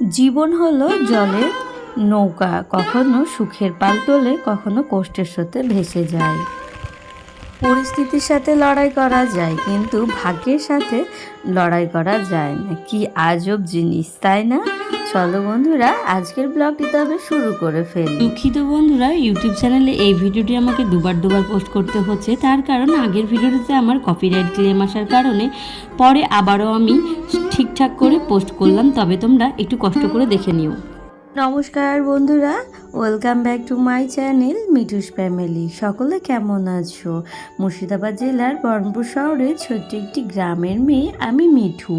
জীবন হলো জলের নৌকা, কখনো সুখের পাল তোলে, কখনো কষ্টের স্রোতে ভেসে যায়। পরিস্থিতির সাথে লড়াই করা যায়, কিন্তু ভাগ্যের সাথে লড়াই করা যায় না। কি আজব জিনিস, তাই না? চলো বন্ধুরা, আজকের ব্লগটি তবে শুরু করে ফেলি। দুঃখিত বন্ধুরা, ইউটিউব চ্যানেলে এই ভিডিওটি আমাকে দুবার পোস্ট করতে হচ্ছে, তার কারণ আগের ভিডিওটিতে আমার কপিরাইট ক্লেম আসার কারণে পরে আবারও আমি ঠিকঠাক করে পোস্ট করলাম। তবে তোমরা একটু কষ্ট করে দেখে নিও। নমস্কার বন্ধুরা, welcome back to my channel Mithu's family. সকলে কেমন আছো? মুর্শিদাবাদ জেলার বহরমপুর শহরের ছোট্ট একটি গ্রামের মেয়ে আমি মিঠু।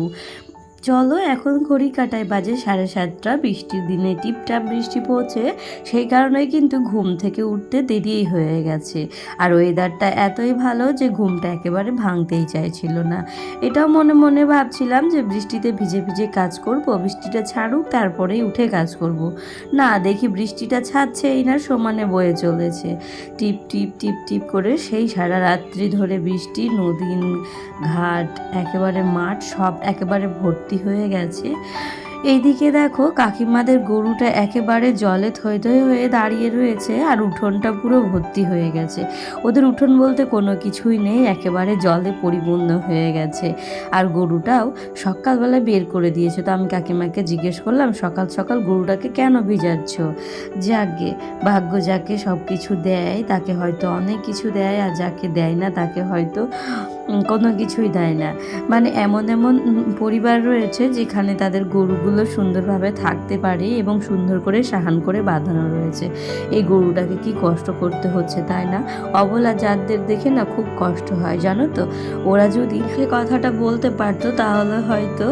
চলো, এখন ঘড়ি কাটায় বাজে 7:30। বৃষ্টির দিনে টিপটাপ বৃষ্টি পড়ছে, সেই কারণেই কিন্তু ঘুম থেকে উঠতে দেরি হয়ে গেছে। আর ওয়েদারটা এতই ভালো যে ঘুমটা একেবারে ভাঙতেই চাইছিল না। এটাও মনে মনে ভাবছিলাম যে বৃষ্টিতে ভিজে ভিজে কাজ করব, বৃষ্টিটা ছাড়ুক তারপরেই উঠে কাজ করব। না, দেখি বৃষ্টিটা ছাড়ছেই না, সমানে বয়ে চলেছে টিপ টিপ টিপ টিপ করে। সেই সারা রাত্রি ধরে বৃষ্টি, নদী ঘাট একেবারে মাঠ সব একেবারে ভর্তি হয়ে গেছে। এইদিকে দেখো, কাকিমাদের গরুটা একেবারে জলে থই থই হয়ে দাঁড়িয়ে রয়েছে, আর উঠোনটা পুরো ভর্তি হয়ে গেছে। ওদের উঠোন বলতে কোনো কিছুই নেই, একেবারে জলে পরিপূর্ণ হয়ে গেছে। আর গরুটাও সকালবেলায় বের করে দিয়েছে। তো আমি কাকিমাকে জিজ্ঞেস করলাম, সকাল সকাল গরুটাকে কেন ভিজাচ্ছ? যাকে ভাগ্য যাকে সব কিছু দেয় তাকে হয়তো অনেক কিছু দেয়, আর যাকে দেয় না তাকে হয়তো কোনো কিছুই দেয় না। মানে এমন এমন পরিবার রয়েছে যেখানে তাদের গরুগুলো সুন্দরভাবে থাকতে পারে এবং সুন্দর করে সাহান করে বাঁধানো রয়েছে। এই গরুটাকে কি কষ্ট করতে হচ্ছে, তাই না? অবলা জাতদের দেখে না খুব কষ্ট হয়, জানো তো। ওরা যদি সে কথাটা বলতে পারতো তাহলে হয়তো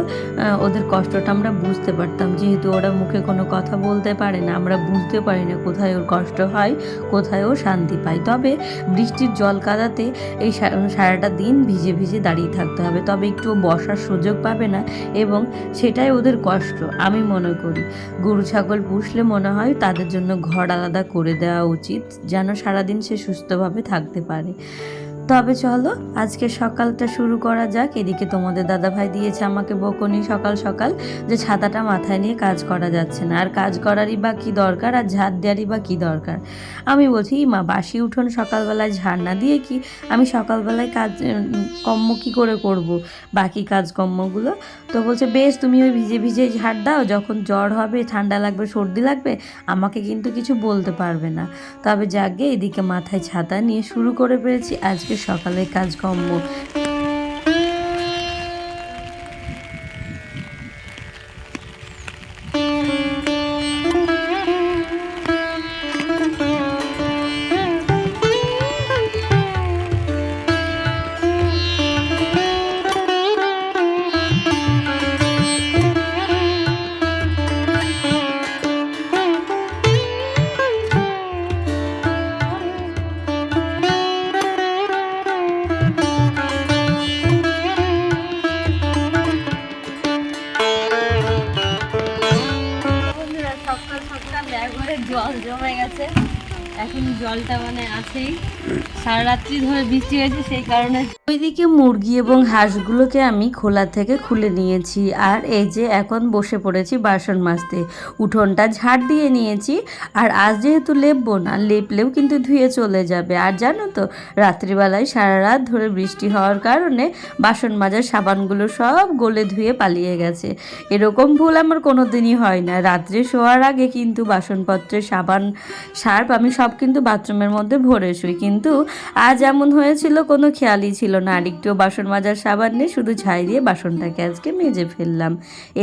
ওদের কষ্টটা আমরা বুঝতে পারতাম। যেহেতু ওরা মুখে কোনো কথা বলতে পারে না, আমরা বুঝতে পারি না কোথায় ওর কষ্ট হয়, কোথায় ও শান্তি পায়। তবে বৃষ্টির জল কাদাতে এই সারাটা দিন ভিজে ভিজে দাঁড়িয়ে থাকতে হবে, তবে একটু বসার সুযোগ পাবে না, এবং সেটাই ওদের কষ্ট আমি মনে করি। গরু ছাগল পুষলে মনে হয় তাদের জন্য ঘর আলাদা করে দেওয়া উচিত, যেন সারাদিন সে সুস্থভাবে থাকতে পারে। তবে চলো, আজকে সকালটা শুরু করা যাক। এদিকে তোমাদের দাদাভাই দিয়েছে আমাকে বকুনি সকাল সকাল, যে ছাতাটা মাথায় নিয়ে কাজ করা যাচ্ছে না, আর কাজ করারই বা কী দরকার, আর ঝাড় দেওয়ারই বা কী দরকার। আমি বলছি, মা বাসি উঠোন সকালবেলায় ঝাড় না দিয়ে কি আমি সকালবেলায় কাজ কর্ম কী করে করব, বাকি কাজকর্মগুলো? তো বলছে, বেশ, তুমি ওই ভিজে ভিজে ঝাড় দাও, যখন জ্বর হবে, ঠান্ডা লাগবে, সর্দি লাগবে, আমাকে কিন্তু কিছু বলতে পারবে না। তবে যাকে এদিকে মাথায় ছাতা নিয়ে শুরু করে পেরেছি আজকে সকালের কাজকর্ম। জল জমে গেছে, এখন জলটা মানে আছেই, সারা রাত্রি ধরে বৃষ্টি হয়েছে, সেই কারণে। ওইদিকে মুরগি এবং হাঁসগুলোকে আমি খোলা থেকে খুলে নিয়েছি, আর এই যে এখন বসে পড়েছি বাসন মাজতে। উঠোনটা ঝাড় দিয়ে নিয়েছি, আর আজ যেহেতু লেপবো না, লেপলেও কিন্তু ধুয়ে চলে যাবে। আর জানো তো, রাত্রিবেলায় সারা রাত ধরে বৃষ্টি হওয়ার কারণে বাসন মাজার সাবানগুলো সব গলে ধুয়ে পালিয়ে গেছে। এরকম ভুল আমার কোনো দিনই হয় না। রাত্রে শোয়ার আগে কিন্তু বাসনপত্রের সাবান সার্ফ আমি সব কিন্তু বাথরুমের মধ্যে ভরে শুই, কিন্তু আজ এমন হয়েছিল কোনো খেয়ালই ছিল না। আরেকটু বাসন মাজার সাবান নিয়ে শুধু ছাই দিয়ে বাসনটাকে আজকে মেজে ফেললাম।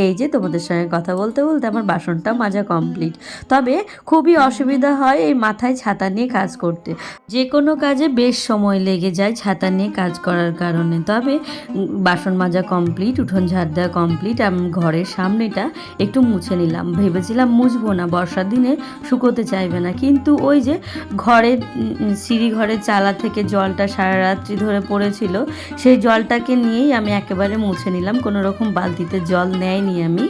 এই যে তোমাদের সঙ্গে কথা বলতে বলতে আমার বাসনটা মাজা কমপ্লিট। তবে খুবই অসুবিধা হয় এই মাথায় ছাতা নিয়ে কাজ করতে, যে কোনো কাজে বেশ সময় লেগে যায় ছাতা নিয়ে কাজ করার কারণে। তবে বাসন মাজা কমপ্লিট, উঠোন ঝাড় দেওয়া কমপ্লিট। আমি ঘরের সামনেটা একটু মুছে নিলাম, ভেবেছিলাম মুছবো না, বর্ষার দিনে শুকোতে চাইবে না, কিন্তু ওই যে ঘরে সিঁড়ি ঘরের চালা থেকে জলটা সারা রাত্রি ধরে পড়েছিল, সেই জলটাকে নিয়েই আমি একেবারে মুছে নিলাম। কোনো রকম বালতিতে জল নেয়নি আমি।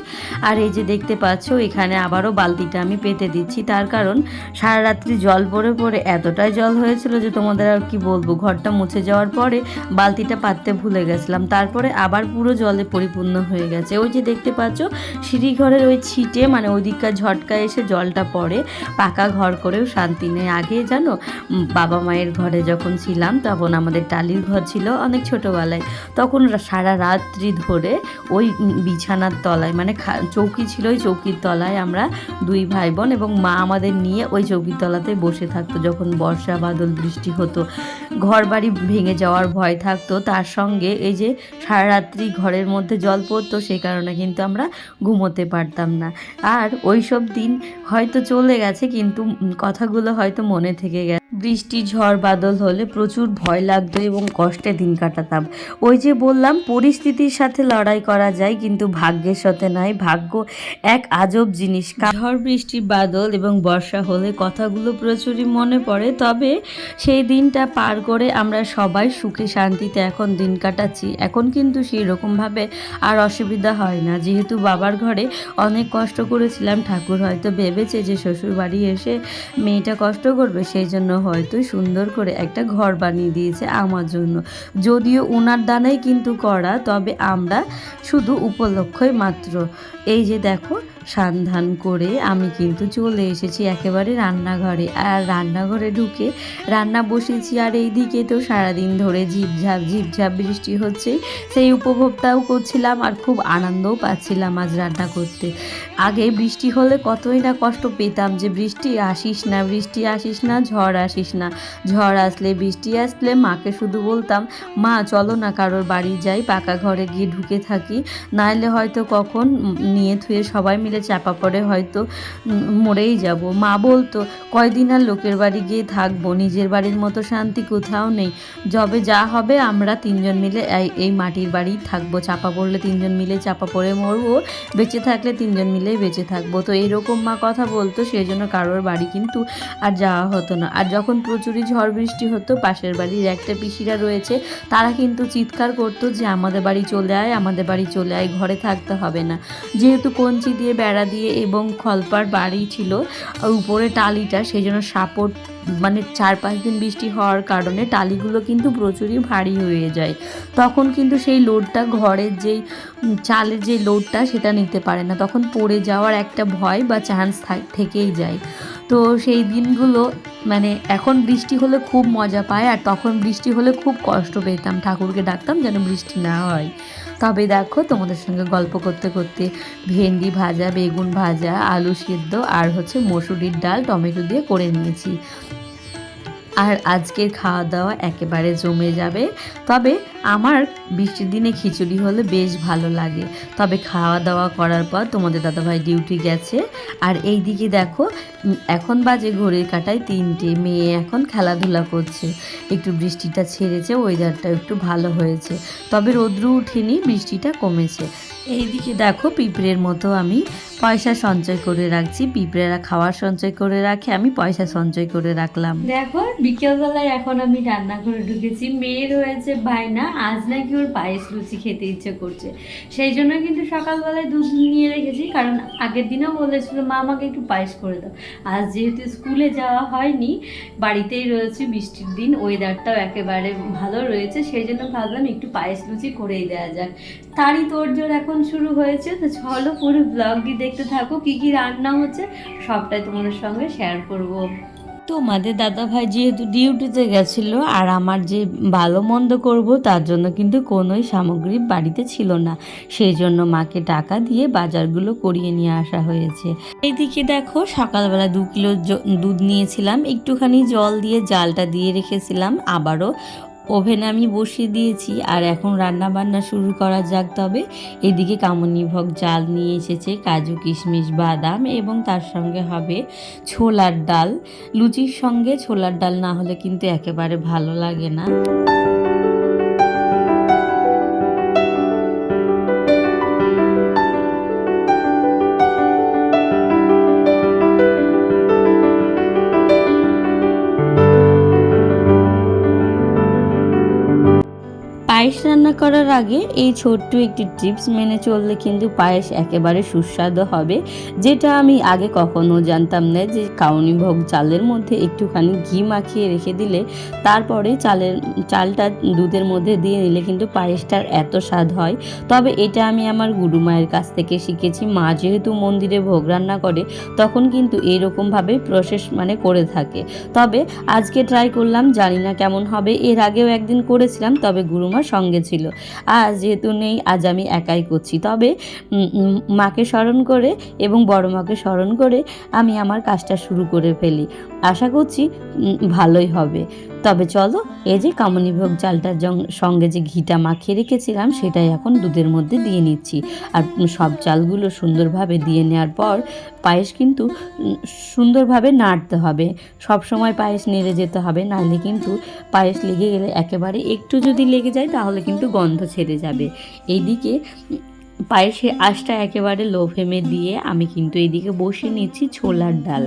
আর এই যে দেখতে পাচ্ছ এখানে আবারও বালতিটা আমি পেতে দিচ্ছি, তার কারণ সারা রাত্রি জল পড়ে পড়ে এতটাই জল হয়েছিল যে তোমাদের আর কি বলবো। ঘরটা মুছে যাওয়ার পরে বালতিটা পাততে ভুলে গেছিলাম, তারপরে আবার পুরো জলে পরিপূর্ণ হয়ে গেছে। ওই যে দেখতে পাচ্ছ সিঁড়ি ঘরের ওই ছিটে মানে ওইদিককার ঝটকায় এসে জলটা পড়ে। পাকা ঘর করেও শান্তি নেই। আগে জানো বাবা মায়ের ঘরে যখন ছিলাম তখন আমাদের টালির ঘর ছিল অনেক ছোটোবেলায়, তখন সারা রাত্রি ধরে ওই বিছানার তলায় মানে চৌকি ছিল, ওই চৌকির তলায় আমরা দুই ভাই বোন এবং মা আমাদের নিয়ে ওই চৌকির তলাতে বসে থাকতো। যখন বর্ষা বাদল বৃষ্টি হতো, ঘর বাড়ি ভেঙে যাওয়ার ভয় থাকতো, তার সঙ্গে এই যে সারা রাত্রি ঘরের মধ্যে জল পড়তো, সেই কারণে কিন্তু আমরা ঘুমোতে পারতাম না। আর ওই সব দিন হয়তো চলে গেছে, কিন্তু কথাগুলো হয়তো মনে থেকে গেছে। বৃষ্টি ঝড় বাদল হলে প্রচুর ভয় লাগতো এবং কষ্টে দিন কাটাতাম। ওই যে বললাম পরিস্থিতির সাথে লড়াই করা যায়, কিন্তু ভাগ্যের সাথে নয়। ভাগ্য এক আজব জিনিস। ঝড় বৃষ্টি বাদল এবং বর্ষা হলে কথাগুলো প্রচুরই মনে পড়ে। তবে সেই দিনটা পার করে আমরা সবাই সুখে শান্তিতে এখন দিন কাটাচ্ছি। এখন কিন্তু সেই রকমভাবে আর অসুবিধা হয় না, যেহেতু বাবার ঘরে অনেক কষ্ট করেছিলাম। ঠাকুর হয়তো ভেবেছে যে শ্বশুর বাড়ি এসে মেয়েটা কষ্ট করবে, সেই জন্য হয়তো সুন্দর করে একটা ঘর বানিয়ে দিয়েছে আমার জন্য। যদিও ওনার দানাই কিন্তু করা, তবে আমরা শুধু উপলক্ষই মাত্র। এই যে দেখো সান্ধান করে আমি কিন্তু চলে এসেছি একেবারে রান্নাঘরে। আর রান্নাঘরে ঢুকে রান্না বসেছি, আর এই দিকে তো সারাদিন ধরে ঝিপঝাপ ঝিপঝাপ বৃষ্টি হচ্ছে, সেই উপভোগটাও করছিলাম আর খুব আনন্দও পাচ্ছিলাম আজ রান্না করতে। আগে বৃষ্টি হলে কতই না কষ্ট পেতাম যে বৃষ্টি আসিস না, বৃষ্টি আসিস না, ঝড় আসিস না। ঝড় আসলে বৃষ্টি আসলে মাকে শুধু বলতাম, মা চলো না কারোর বাড়ি যাই, পাকা ঘরে গিয়ে ঢুকে থাকি, নাহলে হয়তো কখন নিয়ে থুয়ে সবাই মিলে চাপা পড়ে হয়তো মরেই যাব। মা বলতো কয়দিন আর লোকের বাড়ি গিয়ে থাকবো, নিজের বাড়ির মতো শান্তি কোথাও নেই। যবে যা হবে আমরা তিনজন মিলে এই মাটির বাড়িই থাকবো, চাপা পড়লে তিনজন মিলে চাপা পড়ে মরবো, বেঁচে থাকলে তিনজন মিলেই বেঁচে থাকবো। তো এইরকম মা কথা বলতো, সেই জন্য কারোর বাড়ি কিন্তু আর যাওয়া হতো না। আর যখন প্রচুরই ঝড় বৃষ্টি হতো, পাশের বাড়ির একটা পিসিরা রয়েছে, তারা কিন্তু চিৎকার করতো যে আমাদের বাড়ি চলে আয়, আমাদের বাড়ি চলে আয়, ঘরে থাকতে হবে না। যেহেতু কঞ্চি দিয়ে বেড়া দিয়ে এবং খলপার বাড়ি ছিল উপরে টালিটা, সেই জন্য সাপোর্ট মানে 4-5 দিন বৃষ্টি হওয়ার কারণে টালিগুলো কিন্তু প্রচুরই ভারী হয়ে যায়। তখন কিন্তু সেই লোডটা ঘরের যেই চালের যে লোডটা সেটা নিতে পারে না, তখন পড়ে যাওয়ার একটা ভয় বা চান্স থেকেই যায়। তো সেই দিনগুলো মানে এখন বৃষ্টি হলে খুব মজা পায়, আর তখন বৃষ্টি হলে খুব কষ্ট পেতাম, ঠাকুরকে ডাকতাম যেন বৃষ্টি না হয়। তবে দেখো তোমাদের সঙ্গে গল্প করতে করতে ভেন্ডি ভাজা, বেগুন ভাজা, আলু সিদ্ধ আর হচ্ছে মসুরির ডাল টমেটো দিয়ে করে নিয়েছি। আর আজকের খাওয়া দাওয়া একেবারে জমে যাবে। তবে আমার বৃষ্টির দিনে খিচুড়ি হলে বেশ ভালো লাগে। তবে খাওয়া দাওয়া করার পর তোমাদের দাদাভাই ডিউটি গেছে। আর এই দিকে দেখো এখন বাজে ঘড়ির কাঁটায় 3টে। মেয়ে এখন খেলাধুলা করছে, একটু বৃষ্টিটা ছেড়েছে, ওয়েদারটা একটু ভালো হয়েছে, তবে রৌদ্র উঠেনি, বৃষ্টিটা কমেছে। এইদিকে দেখো পিঁপড়ের মতো আমি পয়সা সঞ্চয় করে রাখছি। পিঁপড়েরা খাওয়ার সঞ্চয় করে রাখে, আমি পয়সা সঞ্চয় করে রাখলাম। দেখো বিকেলবেলায় এখন আমি রান্নাঘরে ঢুকেছি। মেয়ের হয়েছে বায়না, আজ নাকি ওর পায়েস লুচি খেতে ইচ্ছে করছে, সেই জন্য কিন্তু সকালবেলায় দুধ নিয়ে রেখেছি, কারণ আগের দিনও বলেছিল মা আমাকে একটু পায়েস করে দাও। আজ যেহেতু স্কুলে যাওয়া হয়নি, বাড়িতেই রয়েছে, বৃষ্টির দিন, ওয়েদারটাও একেবারে ভালো রয়েছে, সেই জন্য ভাবলাম একটু পায়েস লুচি করেই দেওয়া যাক। তারই তোড়জোড় এখন শুরু হয়েছে। তো চলো পুরো ব্লগটি দেখতে থাকো, কি কি রান্না হচ্ছে সবটাই তোমাদের সঙ্গে শেয়ার করব। তোমাদের দাদাভাই যেহেতু ডিউটিতে গেছিল, আর আমার যে ভালো মন্দ করব তার জন্য কিন্তু কোনোই সামগ্রী বাড়িতে ছিল না, সেই জন্য মাকে টাকা দিয়ে বাজারগুলো করিয়ে নিয়ে আসা হয়েছে। এইদিকে দেখো সকালবেলা 2 কিলো দুধ নিয়েছিলাম, একটুখানি জল দিয়ে জালটা দিয়ে রেখেছিলাম, আবারও ওভেনে আমি বসিয়ে দিয়েছি। আর এখন রান্না বান্না শুরু করা যাক। তবে এদিকে কামনীভোগ চাল নিয়ে এসেছে, কাজু কিশমিশ বাদাম, এবং তার সঙ্গে হবে ছোলার ডাল। লুচির সঙ্গে ছোলার ডাল না হলে কিন্তু একেবারে ভালো লাগে না। পায়েস রান্না করার আগে এই ছোট্ট একটি টিপস মেনে চললে কিন্তু পায়েস একেবারে সুস্বাদু হবে, যেটা আমি আগে কখনো জানতাম না। যে কাউনি ভোগ চালের মধ্যে একটুখানি ঘি মাখিয়ে রেখে দিলে তারপরে চালটা দুধের মধ্যে দিয়ে নিলে কিন্তু পায়েসটার এত স্বাদ হয়। তবে এটা আমি আমার গুরুমায়ের কাছ থেকে শিখেছি। মা যেহেতু মন্দিরে ভোগ রান্না করে তখন কিন্তু এইরকমভাবে প্রসেস করে থাকে। তবে আজকে ট্রাই করলাম, জানি না কেমন হবে। এর আগেও একদিন করেছিলাম, তবে গুরুমার সঙ্গে ছিল। আজ যেহেতু নেই, আজ আমি একাই করছি। তবে মাকে স্মরণ করে এবং বড় মাকে স্মরণ করে আমি আমার কাজটা শুরু করে ফেলি। আশা করছি ভালোই হবে। তবে চলো, এই যে কামনীভোগ চালটার সঙ্গে যে ঘিটা মাখিয়ে রেখেছিলাম সেটাই এখন দুধের মধ্যে দিয়ে নিচ্ছি। আর সব চালগুলো সুন্দরভাবে দিয়ে নেওয়ার পর পায়েস কিন্তু সুন্দরভাবে নাড়তে হবে। সব সময় পায়েস নেড়ে যেতে হবে, নাহলে কিন্তু পায়েস লেগে গেলে একেবারে একটু যদি লেগে যায় তাহলে কিন্তু গন্ধ ছেড়ে যাবে। এইদিকে পায়েসে আঁচটা একেবারে লো ফ্লেমে দিয়ে আমি কিন্তু এইদিকে বসিয়ে নিচ্ছি ছোলার ডাল।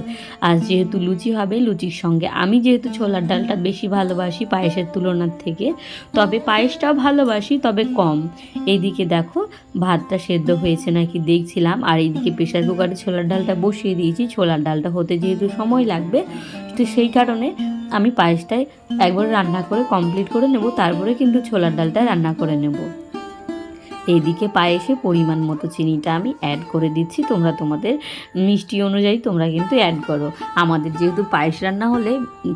আর যেহেতু লুচি হবে, লুচির সঙ্গে আমি যেহেতু ছোলার ডালটা বেশি ভালোবাসি পায়েসের তুলনার থেকে, তবে পায়েসটাও ভালোবাসি, তবে কম। এইদিকে দেখো ভাতটা সেদ্ধ হয়েছে নাকি দেখছিলাম, আর এইদিকে প্রেশার কুকারে ছোলার ডালটা বসিয়ে দিয়েছি। ছোলার ডালটা হতে যেহেতু সময় লাগবে, তো সেই কারণে আমি পায়েসটাই একবার রান্না করে কমপ্লিট করে নেব, তারপরে কিন্তু ছোলার ডালটা রান্না করে নেব। এইদিকে পায়েসে পরিমাণ মতো চিনিটা আমি অ্যাড করে দিচ্ছি। তোমরা তোমাদের মিষ্টি অনুযায়ী তোমরা কিন্তু অ্যাড করো। আমাদের যেহেতু পায়েস রান্না হলে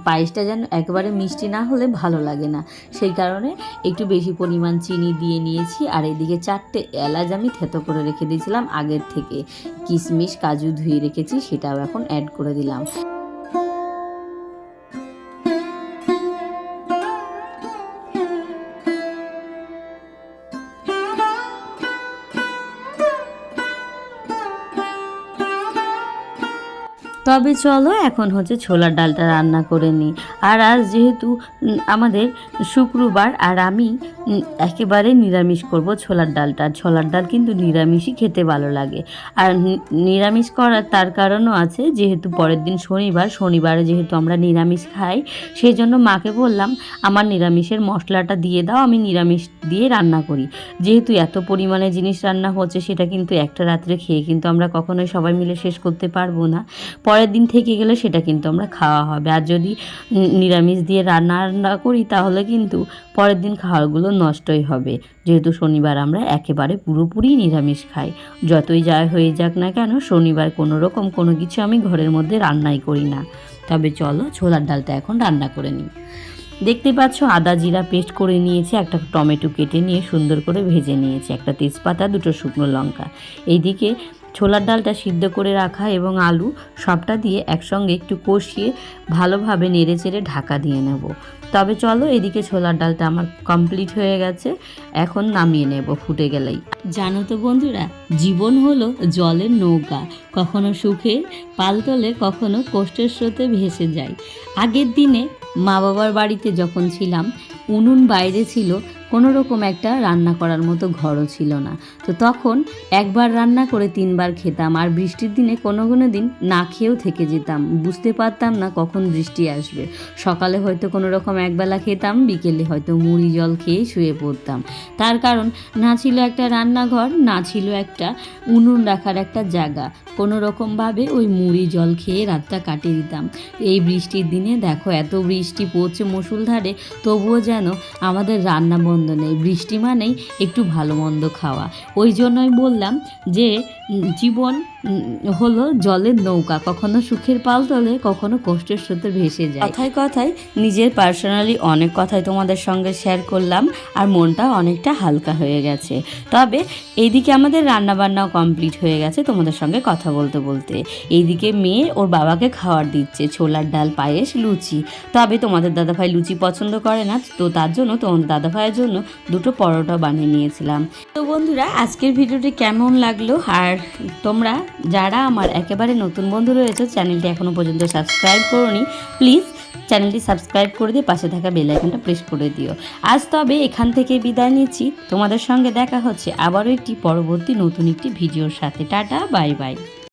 পায়েসটা যেন একেবারে মিষ্টি না হলে ভালো লাগে না, সেই কারণে একটু বেশি পরিমাণ চিনি দিয়ে নিয়েছি। আর এদিকে 4টে এলাচ আমি থেতো করে রেখে দিয়েছিলাম আগের থেকে। কিশমিশ কাজু ধুয়ে রেখেছি, সেটাও এখন অ্যাড করে দিলাম। তবে চলো এখন হচ্ছে ছোলার ডালটা রান্না করে নিই। আর আজ যেহেতু আমাদের শুক্রবার, আর আমি একেবারে নিরামিষ করব ছোলার ডালটা। ছোলার ডাল কিন্তু নিরামিষই খেতে ভালো লাগে। আর নিরামিষ করার তার কারণও আছে, যেহেতু পরের দিন শনিবারে যেহেতু আমরা নিরামিষ খাই, সেই জন্য মাকে বললাম আমার নিরামিষের মশলাটা দিয়ে দাও, আমি নিরামিষ দিয়ে রান্না করি। যেহেতু এত পরিমাণে জিনিস রান্না হচ্ছে, সেটা কিন্তু একটা রাত্রে খেয়ে কিন্তু আমরা কখনোই সবাই মিলে শেষ করতে পারবো না। পরের দিন থেকে গেলে সেটা কিন্তু আমরা খাওয়া হবে। আর যদি নিরামিষ দিয়ে রান্না করি তাহলে কিন্তু পরের দিন খাওয়াগুলো নষ্টই হবে। যেহেতু শনিবার আমরা একেবারে পুরোপুরি নিরামিষ খাই। যতই যাই হয়ে যাক না কেন, শনিবার কোনো রকম কোনো কিছু আমি ঘরের মধ্যে রান্নাই করি না। তবে চলো ছোলার ডালটা এখন রান্না করে নিই। দেখতে পাচ্ছ আদা জিরা পেস্ট করে নিয়েছি, একটা টমেটো কেটে নিয়ে সুন্দর করে ভেজে নিয়েছি, একটা তেজপাতা, 2টো শুকনো লঙ্কা। এইদিকে ছোলার ডালটা সিদ্ধ করে রাখা এবং আলু সবটা দিয়ে একসঙ্গে একটু কষিয়ে ভালোভাবে নেড়ে চেড়ে ঢাকা দিয়ে নেব। তবে চলো, এদিকে ছোলার ডালটা আমার কমপ্লিট হয়ে গেছে, এখন নামিয়ে নেব ফুটে গেলেই। জানো তো বন্ধুরা, জীবন হলো জলের নৌকা, কখনো সুখে পাল তোলে, কখনো কষ্টের স্রোতে ভেসে যায়। আগের দিনে মা বাবার বাড়িতে যখন ছিলাম, উনুন বাইরে ছিল, কোনো রকম একটা রান্না করার মতো ঘরও ছিল না। তো তখন একবার রান্না করে 3বার খেতাম। আর বৃষ্টির দিনে কোনো দিন না খেয়েও থেকে যেতাম, বুঝতে পারতাম না কখন বৃষ্টি আসবে। সকালে হয়তো কোনো রকম একবেলা খেতাম, বিকেলে হয়তো মুড়ি জল খেয়ে শুয়ে পড়তাম। তার কারণ না ছিল একটা রান্নাঘর, না ছিল একটা উনুন রাখার একটা জায়গা। কোনো রকমভাবে ওই মুড়ি জল খেয়ে রাতটা কাটিয়ে দিতাম। এই বৃষ্টির দিনে দেখো এত বৃষ্টি পড়ছে মুষলধারে, তবুও যেন আমাদের রান্না বন্ধ নেই। বৃষ্টি মানেই একটু ভালো মন্দ খাওয়া। ওই জন্যই বললাম যে জীবন হলো জলের নৌকা, কখনো সুখের পাল তোলে, কখনো কষ্টের স্রোতে ভেসে যায়। কথায় কথায় নিজের পার্সোনালি অনেক কথাই তোমাদের সঙ্গে শেয়ার করলাম, আর মনটা অনেকটা হালকা হয়ে গেছে। তবে এইদিকে আমাদের রান্নাবান্নাও কমপ্লিট হয়ে গেছে তোমাদের সঙ্গে কথা বলতে বলতে। এইদিকে মেয়ে ওর বাবাকে খাওয়ার দিচ্ছে ছোলার ডাল, পায়েস, লুচি। তবে তোমাদের দাদাভাই লুচি পছন্দ করে না, তো তার জন্য তোমাদের দাদাভাইয়ের জন্য 2টো পরোটা বানিয়ে নিয়েছিলাম। তো বন্ধুরা, আজকের ভিডিওটি কেমন লাগলো? আর তোমরা যারা আমার একেবারে নতুন বন্ধু রয়েছে, চ্যানেলটি এখনও পর্যন্ত সাবস্ক্রাইব করোনি, প্লিজ চ্যানেলটি সাবস্ক্রাইব করে দিয়ে পাশে থাকা বেল আইকনটা প্রেস করে দিও। আজ তবে এখান থেকে বিদায় নিচ্ছি। তোমাদের সঙ্গে দেখা হচ্ছে আবারও একটি পরবর্তী নতুন একটি ভিডিওর সাথে। Tata, bye bye.